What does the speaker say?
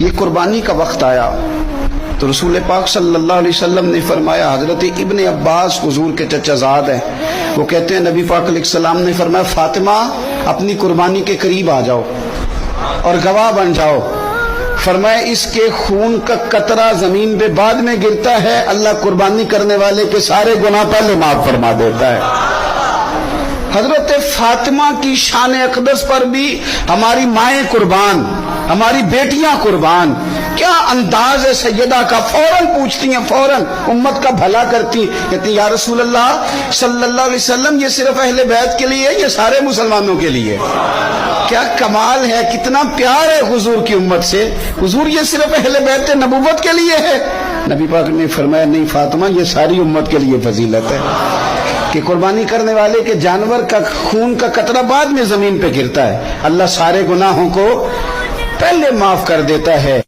یہ قربانی کا وقت آیا تو رسول پاک صلی اللہ علیہ وسلم نے فرمایا، حضرت ابن عباس حضور کے چچا زاد ہیں، وہ کہتے ہیں نبی پاک علیہ السلام نے فرمایا فاطمہ اپنی قربانی کے قریب آ جاؤ اور گواہ بن جاؤ۔ فرمایا اس کے خون کا قطرہ زمین پہ بعد میں گرتا ہے، اللہ قربانی کرنے والے کے سارے گناہ پہلے معاف فرما دیتا ہے۔ حضرت فاطمہ کی شان اقدس پر بھی ہماری مائیں قربان، ہماری بیٹیاں قربان، کیا انداز ہے سیدہ کا، فوراً پوچھتی ہیں، فوراً امت کا بھلا کرتی، کہتی یا رسول اللہ صلی اللہ علیہ وسلم یہ صرف اہل بیت کے لیے ہے، یہ سارے مسلمانوں کے لیے؟ کیا کمال ہے، کتنا پیار ہے حضور کی امت سے۔ حضور یہ صرف اہل بیت نبوت کے لیے ہے؟ نبی پاک نے فرمایا نہیں فاطمہ یہ ساری امت کے لیے فضیلت ہے کہ قربانی کرنے والے کے جانور کا خون کا قطرہ بعد میں زمین پہ گرتا ہے، اللہ سارے گناہوں کو پہلے معاف کر دیتا ہے۔